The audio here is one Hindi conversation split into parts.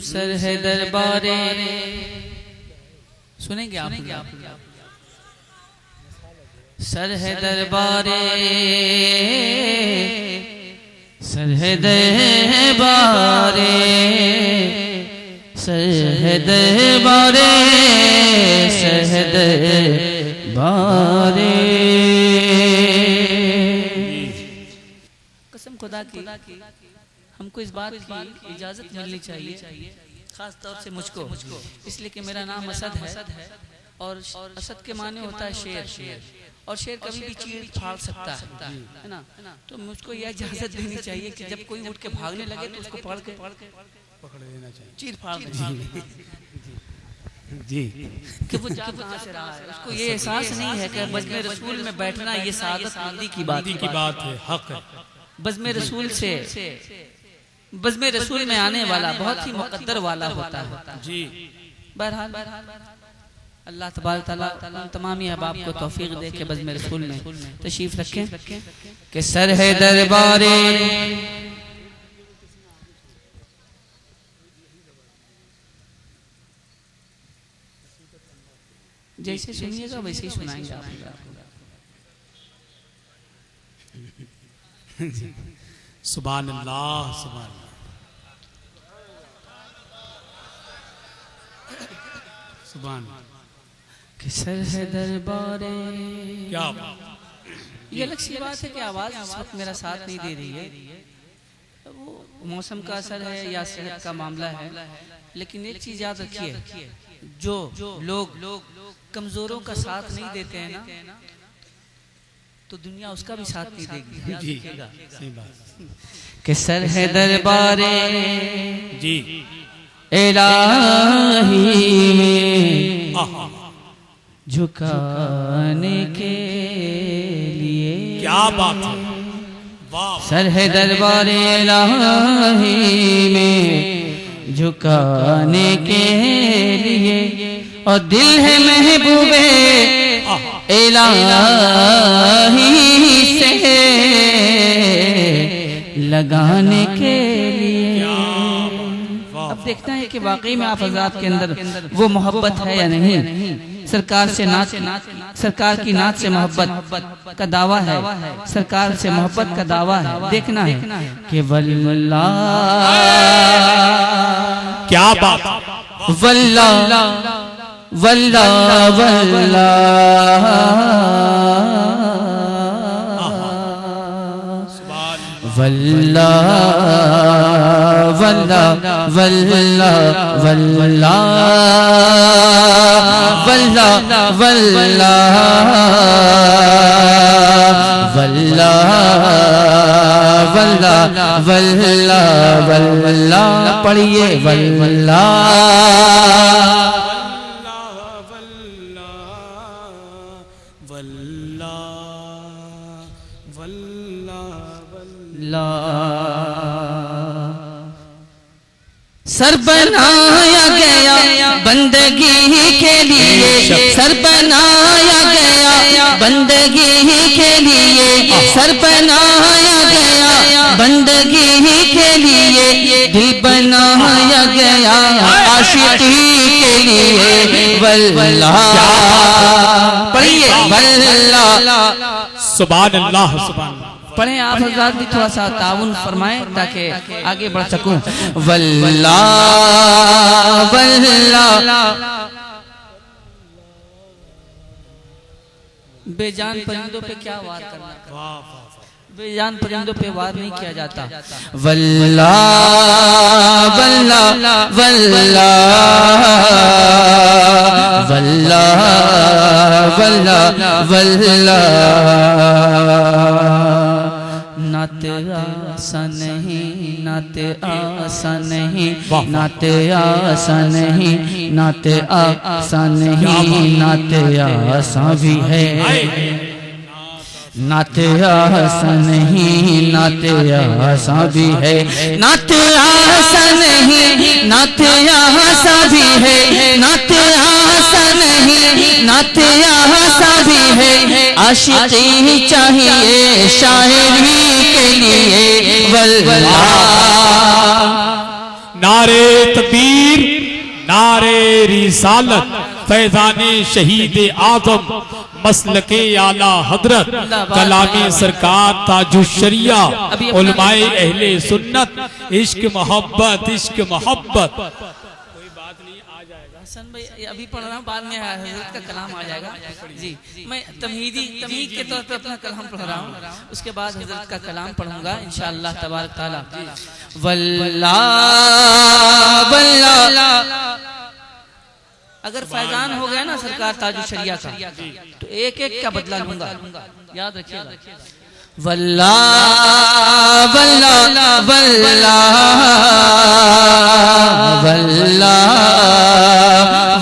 सर है दरबारे, सुनेंगे आप? सर है दरबारे, सर है दरबारे, सर है दरबारे, सर है दरबारे। कसम खुदा की हमको इस बात की इजाजत मिलनी चाहिए, खास तौर से मुझको, इसलिए कि मेरा नाम असद है और असद के माने होता है शेर, और शेर कभी भी चीर फाड़ सकता है ना। तो मुझको यह इजाजत देनी चाहिए कि जब कोई उठ के भागने लगे तो उसको पकड़ के पकड़ लेना चाहिए, चीर फाड़ जी कि वो जा कहां से रहा है। उसको ये एहसास नहीं है कि बज़्म रसूल में बैठना ये सादत मंदी की बात है, हक है। बज़्म रसूल से, बज़्म रसूल में आने वाला बहुत ही मुक़द्दर वाला होता है जी। बहरहाल अल्लाह तबारक तआला तमाम अहबाब को तौफीक दे के बज़्म रसूल में तशरीफ रखें कि सर है दरबारे, जैसे सुनिएगा वैसे ही सुनाएंगे आप। सुभान अल्लाह, सुभान अल्लाह, सुभान कि सर है दरबारे। क्या ये अलग सी बात है कि आवाज इस वक्त मेरा साथ नहीं दे रही है, वो मौसम का असर है या सेहत का मामला है, लेकिन एक चीज याद रखिए, जो लोग कमजोरों का साथ नहीं देते हैं ना, तो दुनिया उसका भी साथ नहीं देगी। जी, सही बात। कि सर है दरबारे जी इलाही में झुकाने के लिए। क्या बात है, वाह। सर है दरबारे इलाही में झुकाने के लिए, और दिल है महबूबे इलाही से लगाने के लिए। अब देखना है कि वाकई में आप हज़रात के अंदर वो मोहब्बत है या नहीं। सरकार से नाच, सरकार की नाच से मोहब्बत का दावा है, सरकार से मोहब्बत का दावा है। देखना है कि वल्लाह, क्या बात, वल्लाह वल्लाह वल्लाह वल्लाह वल्लाह वल्लाह वल्लाह वल्लाह वल्लाह वल्लाह वल्लाह वल्लाह पढ़िए वल्लाह सर बनाया गया बंदगी के लिए, सर बनाया गया बंदगी के लिए, सर बनाया गया बंदगी के लिए, दिल बनाया गया आशिकी के लिए। वल्लाह पढ़िए वल्लाह, सुभान अल्लाह, सुभान अल्लाह। पढ़े आप हज़रात भी थोड़ा सा ताउन फरमाएं ताकि आगे बढ़ सकूं। वल्लाह वल्लाह, बेजान परिंदों पे क्या वार करना, बेजान परिंदों पे वार नहीं किया जाता। वल्लाह वल्लाह वल्लाह वल्लाह वल्लाह वल्लाह। नात आसा नहीं, नात आसा नहीं, नात आसा नहीं, नात आसा नहीं, नात आसा भी है, नात आसा नहीं, नात आसा भी है, नात आसा नहीं, नात आसा भी है, नात आसा नहीं, नात आसा भी है। आशिकी चाहिए शायरी के लिए। वल्लाह नारे तकबीर, नारे रिसालत, फैजाने शहीद आजम, मसलके आला हजरत, कलामी सरकार ताजुशरिया, उलमाए अहले सुन्नत, इश्क मोहब्बत, इश्क मोहब्बत। कोई बात नहीं, आ जाएगा हसन भाई, अभी पढ़ रहा हूँ, बाद में हजरत का कलाम आ जाएगा जी। मैं तमहीद के तौर पर अपना कलाम पढ़ रहा हूँ, उसके बाद हजरत का कलाम पढ़ूंगा इंशाअल्लाह तबारक ताला। वल्लाह वल्लाह, अगर फैजान हो गया ना सरकार ताजु शरिया का, तो एक एक का बदला लूंगा, याद रखिएगा। वल्लाह वल्लाह वल्लाह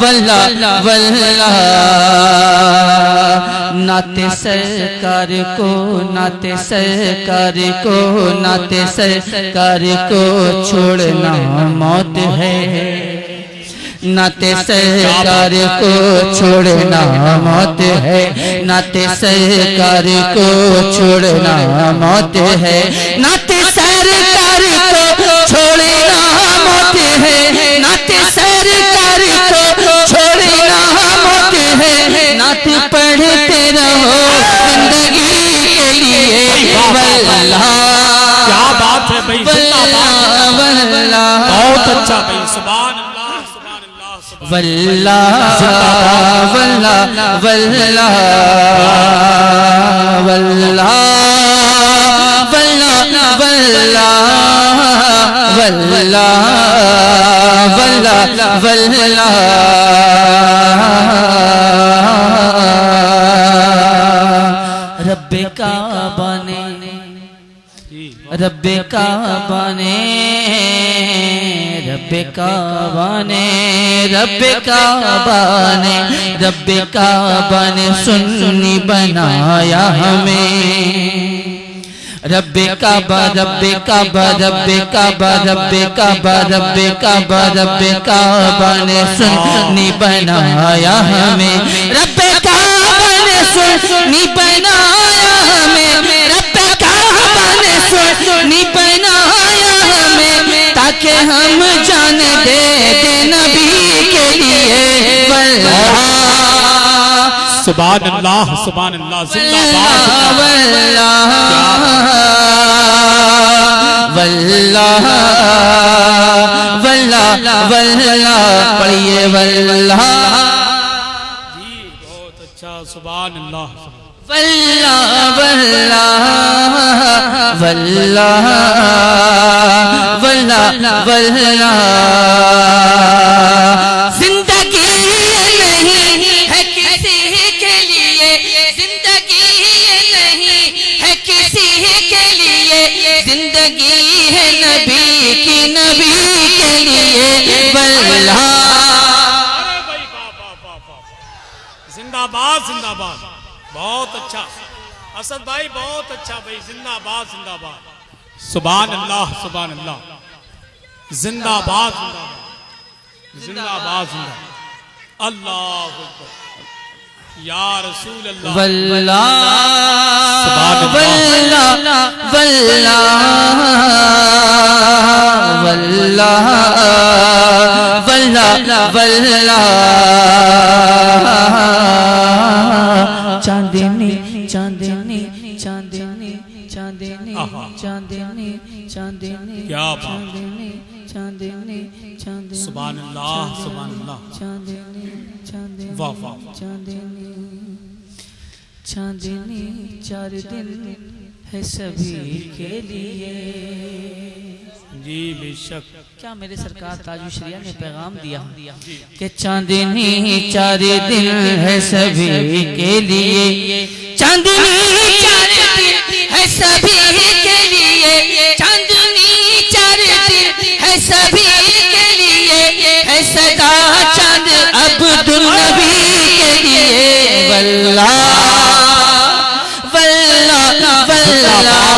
वल्लाह वल्लाह, नाते सरकार को, नाते सरकार को, नाते सरकार को छोड़ना मौत है, नाते सरकार को छोड़ना मौत है, नाते सरकार को छोड़ना मौत है, नाते सरकार को छोड़ना मौत है, नाते सरकार को छोड़ना मौत है, नात पढ़ते रहो जिंदगी के लिए। वल्लाह, क्या बात है भाई, वल्लाह, बहुत अच्छा भाई, सुभान अल्लाह। वल्लाह वल्लाह वल्लाह वल्लाह वल्लाह वल्लाह वल्लाह वल्लाह। रब्बे काबा ने, रब्बे काबा ने, रब्बे काबा ने, रब्बे काबा ने, रब्बे काबा ने सुन्नी बनाया हमें। रब्बे काबा, रब्बे काबा, रब्बे काबा, रब्बे काबा, रब्बे काबा, रब्बे काबा ने सुन्नी बनाया हमें। रब्बे काबा ने सुन्नी बनाया हमें, रब्बे काबा ने सुन्नी बनाया हमें, ताकि हम जान दे नबी के लिए। वल्लाह सुभान अल्लाह, सुभान अल्लाह, जिंदाबाद। वल्लाह वल्लाह वल्लाह वल्लाह, पढ़िए वल्लाह जी, बहुत अच्छा, सुभान अल्लाह। वल्लाह वल्लाह वल्लाह वल्लाह वल्लाह। जिंदगी नहीं है किसी के लिए, जिंदगी नहीं है किसी के लिए, जिंदगी है नबी की, नबी के लिए। वल्लाह, जिंदाबाद जिंदाबाद, बहुत अच्छा असद भाई, बहुत अच्छा भाई, जिंदाबाद जिंदाबाद। सुभान अल्लाह, सुभान अल्लाह, जिंदाबाद जिंदाबाद, जिंदाबाद जिंदाबाद। अल्लाह अकबर, या रसूल अल्लाह। वल्लाह सुभान वल्लाह वल्लाह वल्लाह वल्लाह वल्लाह। चांदनी चांदनी चांदनी चांदनी चांदनी चांदनी, क्या बात, चांदनी चांदनी चांदनी। सुभान अल्लाह, सुभान अल्लाह, चांदनी चांदनी, वाह वाह, चांदनी चांदनी, 4 दिन है सभी के लिए। जी बेशक। क्या मेरे सरकार ताजुशरिया ने पैगाम दिया कि चांदनी 4 दिन है सभी के लिए, चांदनी 4 दिन है सभी के लिए, चांदनी 4 दिन है सभी के लिए, है सदा चांद अब्दुल नबी के लिए। वल्लाह वल्लाह वल्लाह वल्लाह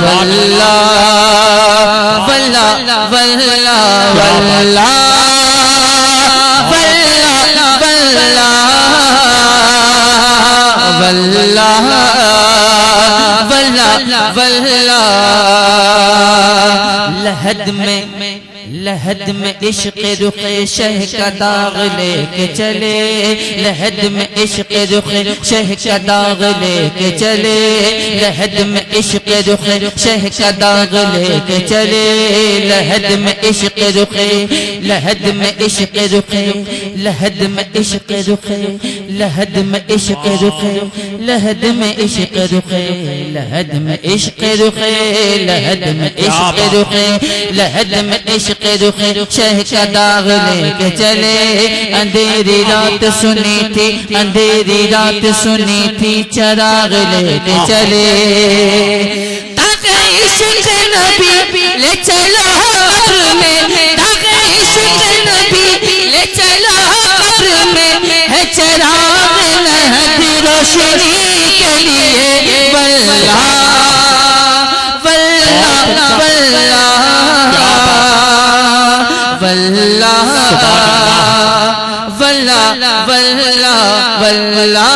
वल्लाह वल्लाह वल्लाह वल्लाह वल्लाह वल्लाह। लहद में इश्क रुखे शह का दाग लेके चले, लहद में इश्क रुखे शह का दाग लेके चले, लहद में इश्क रुखे शह का दाग लेके चले, लहद में इश्क रुखे, लहद में इश्क रुखे, लहद में इश्क रुखे, लहद में इश्क रुखे, लहद में इश्क रुखे, लहद में इश्क रुखे, लहद में इश्क रुखे, लहद में इश्क रुखे शह का दाग लेके चले। अंधेरी रात सुनी थी, अंधेरी रात सुनी थी, चराग लेके चले। ताके इश्क नबी ले चलो कब्र में, ताके इश्क नबी ले चलो कब्र में, है चराग लहद रोशनी के लिए। वल्लाह वल्लाह वल्लाह वल्लाह वल्लाह वल्लाह वल्लाह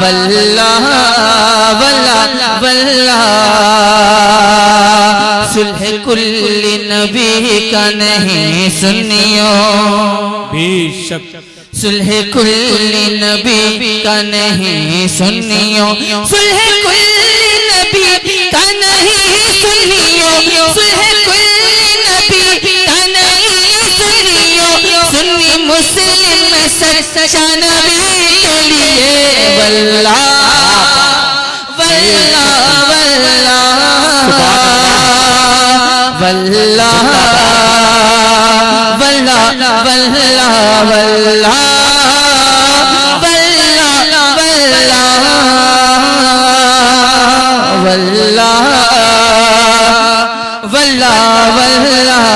वल्लाह वल्लाह वल्लाह। सुलह कुल्ली नबी का नहीं सुनियो, बेशक सुलह कुल्ली नबी का नहीं सुनियो, सुलह कुल्ली नबी का नहीं सुनियो, सुलह कुल्ली नबी का नहीं सुनियो, सुन्नी मुस्लिम सच्चा नबी के लिए। वल्लाह वल्लाह वल्लाह वल्लाह वल्लाह वल्लाह वल्लाह वल्लाह वल्लाह वल्लाह।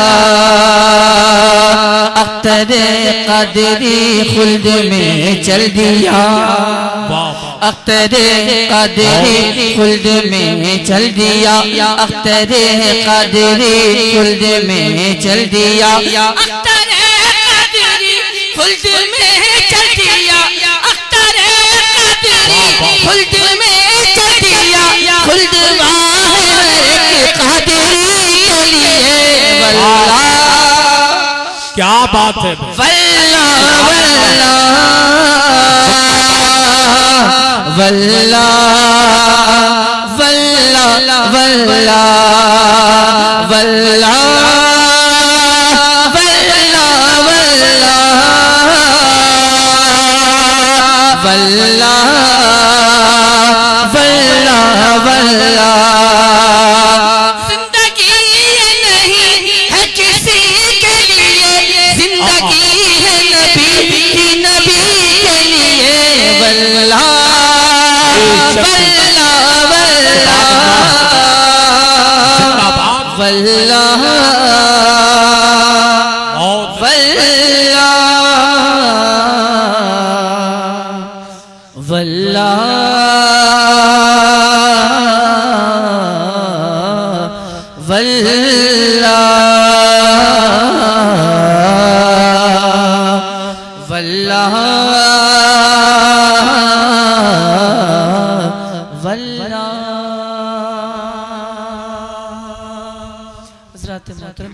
अख्तर क़ादरी खुल्द में चल दिया, अख्तर क़ादरी खुल्द में चल दिया, अख्तर क़ादरी खुल्द में चल दिया, अख्तर क़ादरी खुल्द में चल दिया, अख्तर क़ादरी खुल्द में चल दिया, खुल्द क़ादरी के लिए। वल्लाह क्या बात है। वल्लाह वल्लाह वल्लाह वल्लाह वल्लाह वल्लाह वल्लाह वल्लाह। जिंदगी नहीं है किसी के लिए, जिंदगी है नबी की नबी के लिए। वल्लाह वल्लाह वल्लाह वल्लाह वल्लाह वल्लाह वल्लाह वल्लाह। हज़रात मोहतरम